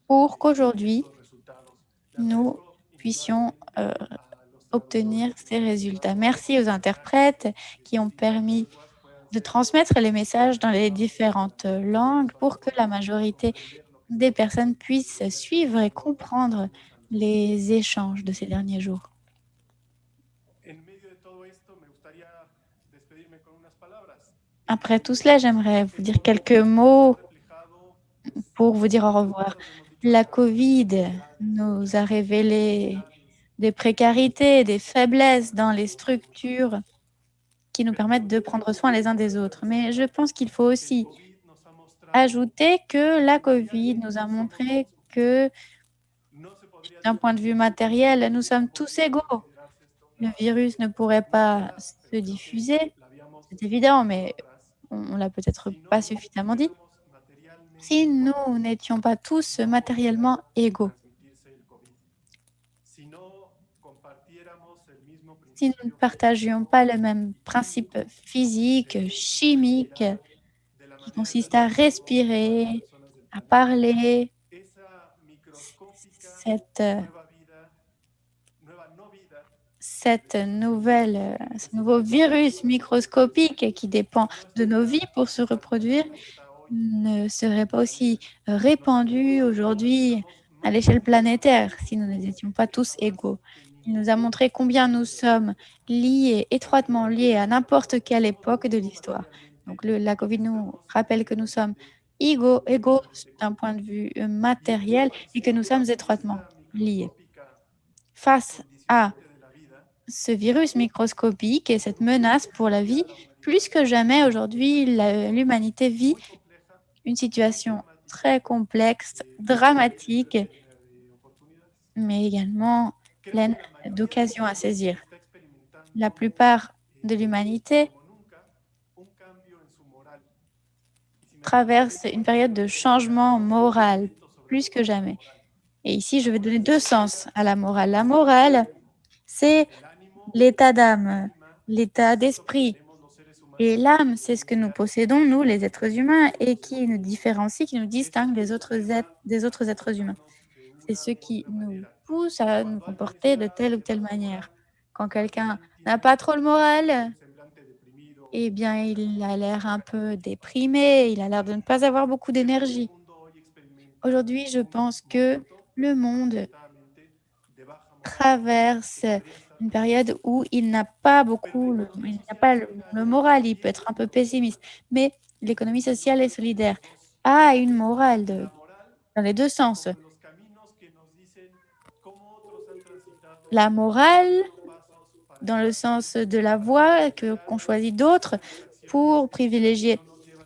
pour qu'aujourd'hui, nous puissions obtenir ces résultats. Merci aux interprètes qui ont permis de transmettre les messages dans les différentes langues pour que la majorité des personnes puissent suivre et comprendre les échanges de ces derniers jours. Après tout cela, j'aimerais vous dire quelques mots pour vous dire au revoir. La COVID nous a révélé des précarités, des faiblesses dans les structures qui nous permettent de prendre soin les uns des autres. Mais je pense qu'il faut aussi ajouter que la COVID nous a montré que, d'un point de vue matériel, nous sommes tous égaux. Le virus ne pourrait pas se diffuser, c'est évident, mais on l'a peut-être pas suffisamment dit, si nous n'étions pas tous matériellement égaux. Si nous ne partagions pas le même principe physique, chimique, qui consiste à respirer, à parler, ce nouveau virus microscopique qui dépend de nos vies pour se reproduire ne serait pas aussi répandu aujourd'hui à l'échelle planétaire si nous n'étions pas tous égaux. Il nous a montré combien nous sommes liés, étroitement liés à n'importe quelle époque de l'histoire. Donc la COVID nous rappelle que nous sommes égaux d'un point de vue matériel et que nous sommes étroitement liés. Face à ce virus microscopique et cette menace pour la vie, plus que jamais aujourd'hui, l'humanité vit une situation très complexe, dramatique, mais également pleine d'occasions à saisir. La plupart de l'humanité traverse une période de changement moral, plus que jamais. Et ici, je vais donner deux sens à la morale. La morale, c'est l'état d'âme, l'état d'esprit. Et l'âme, c'est ce que nous possédons, nous, les êtres humains, et qui nous différencie, qui nous distingue des autres êtres humains. C'est ce qui nous pousse à nous comporter de telle ou telle manière. Quand quelqu'un n'a pas trop le moral, eh bien, il a l'air un peu déprimé, il a l'air de ne pas avoir beaucoup d'énergie. Aujourd'hui, je pense que le monde traverse une période où il n'a pas le moral, il peut être un peu pessimiste, mais l'économie sociale et solidaire a une morale dans les deux sens. La morale dans le sens de la voie qu'on choisit d'autres pour privilégier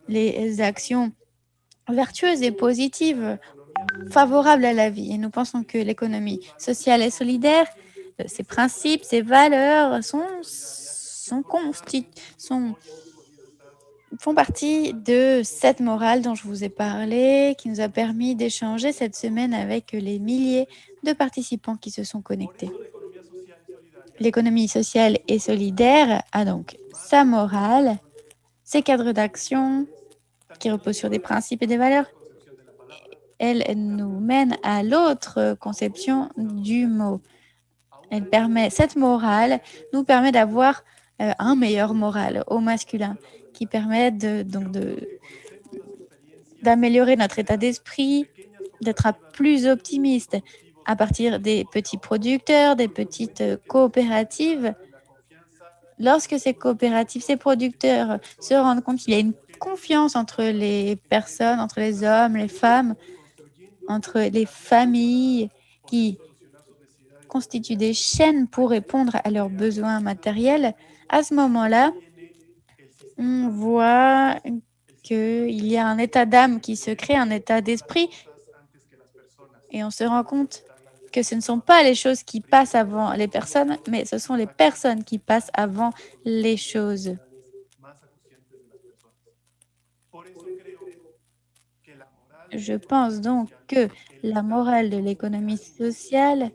les actions vertueuses et positives favorables à la vie. Et nous pensons que l'économie sociale et solidaire, ses principes, ses valeurs font partie de cette morale dont je vous ai parlé, qui nous a permis d'échanger cette semaine avec les milliers de participants qui se sont connectés. L'économie sociale et solidaire a donc sa morale, ses cadres d'action qui reposent sur des principes et des valeurs. Elle nous mène à l'autre conception du mot. Cette morale nous permet d'avoir un meilleur moral au masculin qui permet d'améliorer notre état d'esprit, d'être plus optimiste à partir des petits producteurs, des petites coopératives. Lorsque ces coopératives, ces producteurs se rendent compte qu'il y a une confiance entre les personnes, entre les hommes, les femmes, entre les familles qui constituent des chaînes pour répondre à leurs besoins matériels, à ce moment-là, on voit qu'il y a un état d'âme qui se crée, un état d'esprit, et on se rend compte que ce ne sont pas les choses qui passent avant les personnes, mais ce sont les personnes qui passent avant les choses. Je pense donc que la morale de l'économie sociale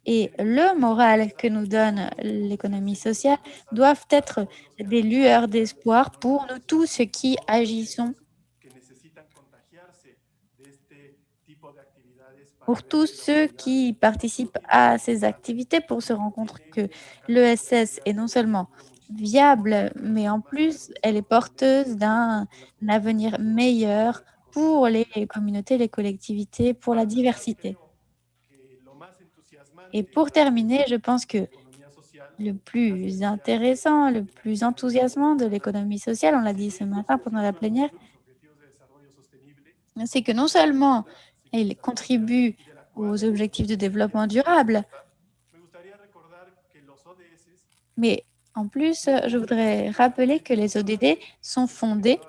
et le moral que nous donne l'économie sociale doivent être des lueurs d'espoir pour nous tous qui agissons, pour tous ceux qui participent à ces activités, pour se rendre compte que l'ESS est non seulement viable, mais en plus, elle est porteuse d'un avenir meilleur pour les communautés, les collectivités, pour la diversité. Et pour terminer, je pense que le plus intéressant, le plus enthousiasmant de l'économie sociale, on l'a dit ce matin pendant la plénière, c'est que non seulement elle contribue aux objectifs de développement durable, mais en plus, je voudrais rappeler que les ODD sont fondés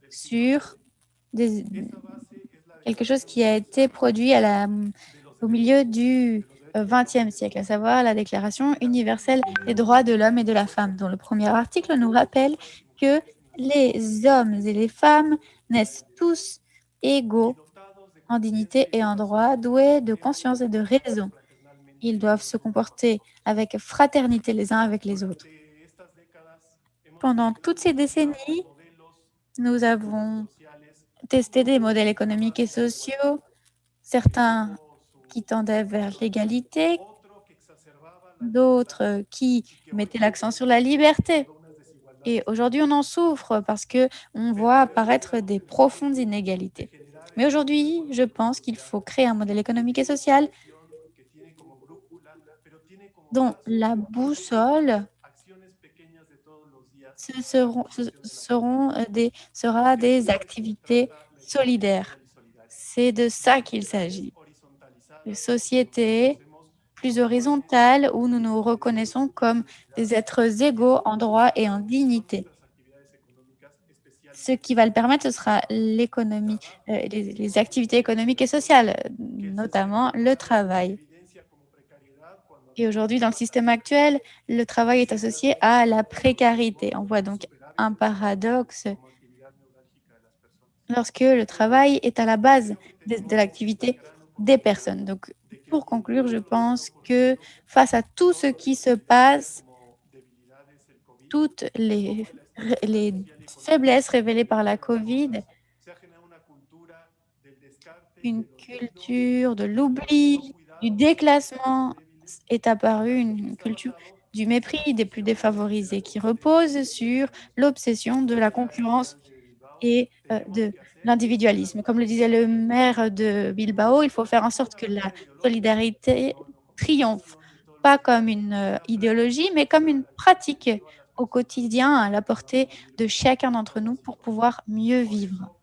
sur des- quelque chose qui a été produit au milieu du XXe siècle, à savoir la Déclaration universelle des droits de l'homme et de la femme, dont le premier article nous rappelle que les hommes et les femmes naissent tous égaux en dignité et en droit, doués de conscience et de raison. Ils doivent se comporter avec fraternité les uns avec les autres. Pendant toutes ces décennies, nous avons testé des modèles économiques et sociaux, certains qui tendaient vers l'égalité, d'autres qui mettaient l'accent sur la liberté. Et aujourd'hui, on en souffre parce que on voit apparaître des profondes inégalités. Mais aujourd'hui, je pense qu'il faut créer un modèle économique et social dont la boussole sera des activités solidaires. C'est de ça qu'il s'agit. Une société plus horizontale où nous nous reconnaissons comme des êtres égaux en droit et en dignité. Ce qui va le permettre, ce sera l'économie, les activités économiques et sociales, notamment le travail. Et aujourd'hui, dans le système actuel, le travail est associé à la précarité. On voit donc un paradoxe lorsque le travail est à la base de l'activité des personnes. Donc, pour conclure, je pense que face à tout ce qui se passe, toutes les faiblesses révélées par la COVID, une culture de l'oubli, du déclassement est apparue, une culture du mépris des plus défavorisés qui repose sur l'obsession de la concurrence et de l'individualisme. Comme le disait le maire de Bilbao, il faut faire en sorte que la solidarité triomphe, pas comme une idéologie, mais comme une pratique au quotidien à la portée de chacun d'entre nous pour pouvoir mieux vivre.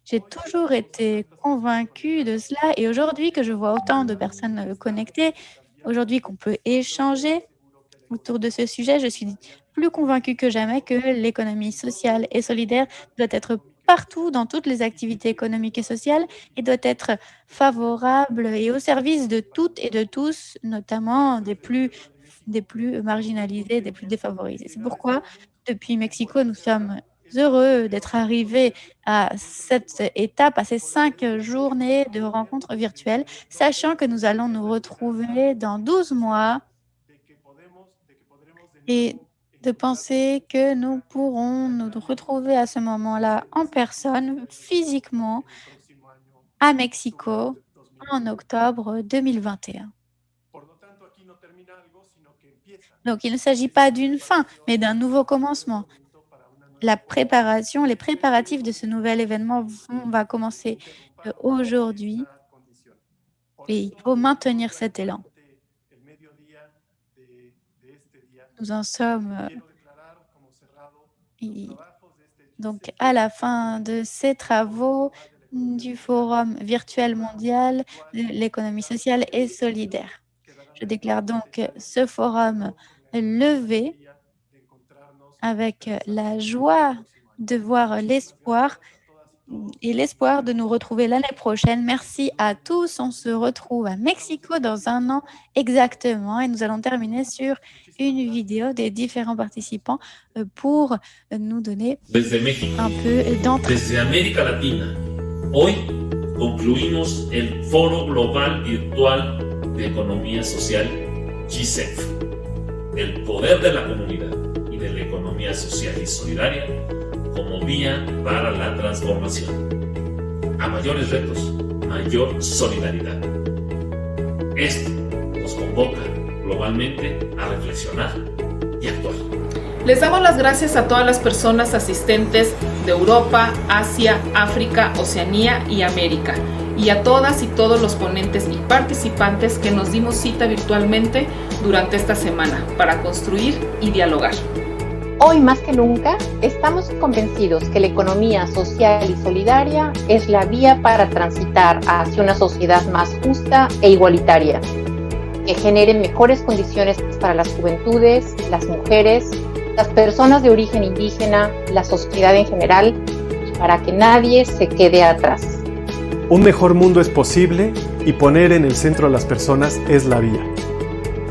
J'ai toujours été convaincue de cela et aujourd'hui que je vois autant de personnes connectées, aujourd'hui qu'on peut échanger autour de ce sujet, je suis plus convaincue que jamais que l'économie sociale et solidaire doit être partout dans toutes les activités économiques et sociales et doit être favorable et au service de toutes et de tous, notamment des plus marginalisés, des plus défavorisés. C'est pourquoi, depuis Mexico, nous sommes heureux d'être arrivés à cette étape, à ces 5 journées de rencontres virtuelles, sachant que nous allons nous retrouver dans 12 mois et de penser que nous pourrons nous retrouver à ce moment-là en personne, physiquement, à Mexico, en octobre 2021. Donc, il ne s'agit pas d'une fin, mais d'un nouveau commencement. La préparation, les préparatifs de ce nouvel événement va commencer aujourd'hui et il faut maintenir cet élan. Nous en sommes donc à la fin de ces travaux du Forum virtuel mondial de l'économie sociale et solidaire. Je déclare donc ce forum levé avec la joie de voir l'espoir et l'espoir de nous retrouver l'année prochaine. Merci à tous. On se retrouve à Mexico dans 1 an exactement et nous allons terminer sur une vidéo des différents participants pour nous donner Desde México, un peu d'entrée. desde América Latina, hoy concluimos el Foro Global Virtual de Economía Social GCEF, el poder de la comunidad y de la economía social y solidaria como vía para la transformación. A mayores retos, mayor solidaridad. Esto nos convoca globalmente a reflexionar y actuar. Les damos las gracias a todas las personas asistentes de Europa, Asia, África, Oceanía y América, y a todas y todos los ponentes y participantes que nos dimos cita virtualmente durante esta semana para construir y dialogar. Hoy más que nunca estamos convencidos que la economía social y solidaria es la vía para transitar hacia una sociedad más justa e igualitaria, que genere mejores condiciones para las juventudes, las mujeres, las personas de origen indígena, la sociedad en general, y para que nadie se quede atrás. Un mejor mundo es posible y poner en el centro a las personas es la vía.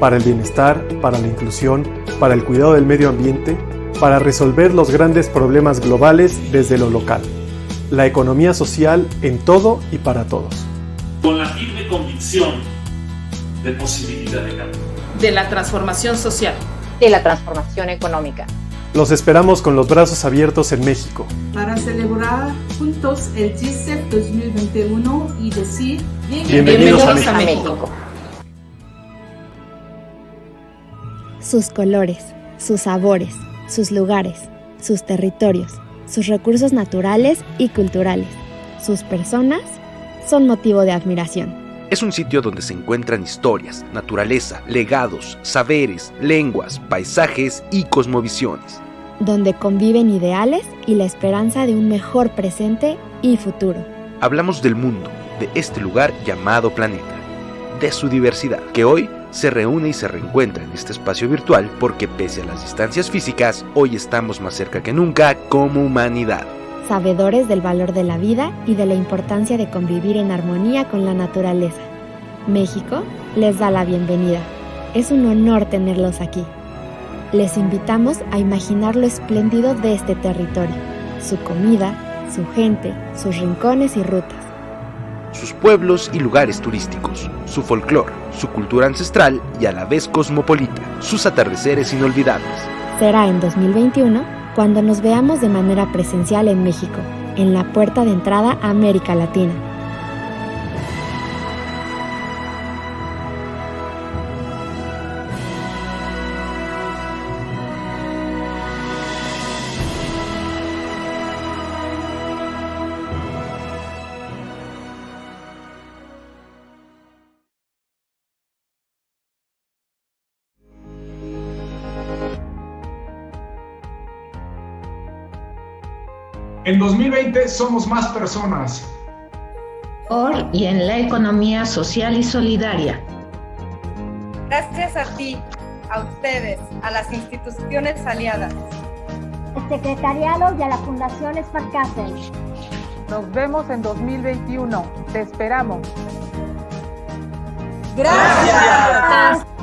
Para el bienestar, para la inclusión, para el cuidado del medio ambiente, para resolver los grandes problemas globales desde lo local. La economía social en todo y para todos. Con la firme convicción de posibilidad de cambio. De la transformación social. De la transformación económica. Los esperamos con los brazos abiertos en México. Para celebrar juntos el GCEF 2021 y decir bienvenidos a México. Sus colores, sus sabores, sus lugares, sus territorios, sus recursos naturales y culturales, sus personas son motivo de admiración. Es un sitio donde se encuentran historias, naturaleza, legados, saberes, lenguas, paisajes y cosmovisiones. Donde conviven ideales y la esperanza de un mejor presente y futuro. Hablamos del mundo, de este lugar llamado planeta, de su diversidad, que hoy se reúne y se reencuentra en este espacio virtual porque pese a las distancias físicas, hoy estamos más cerca que nunca como humanidad. Sabedores del valor de la vida y de la importancia de convivir en armonía con la naturaleza. México les da la bienvenida. Es un honor tenerlos aquí. Les invitamos a imaginar lo espléndido de este territorio, su comida, su gente, sus rincones y rutas. Sus pueblos y lugares turísticos, su folclor, su cultura ancestral y a la vez cosmopolita, sus atardeceres inolvidables. Será en 2021 cuando nos veamos de manera presencial en México, en la puerta de entrada a América Latina. En 2020 somos más personas. Hoy y en la economía social y solidaria. Gracias a ti, a ustedes, a las instituciones aliadas. Al secretariado y a la Fundación Sparkassen. Nos vemos en 2021. Te esperamos. ¡Gracias!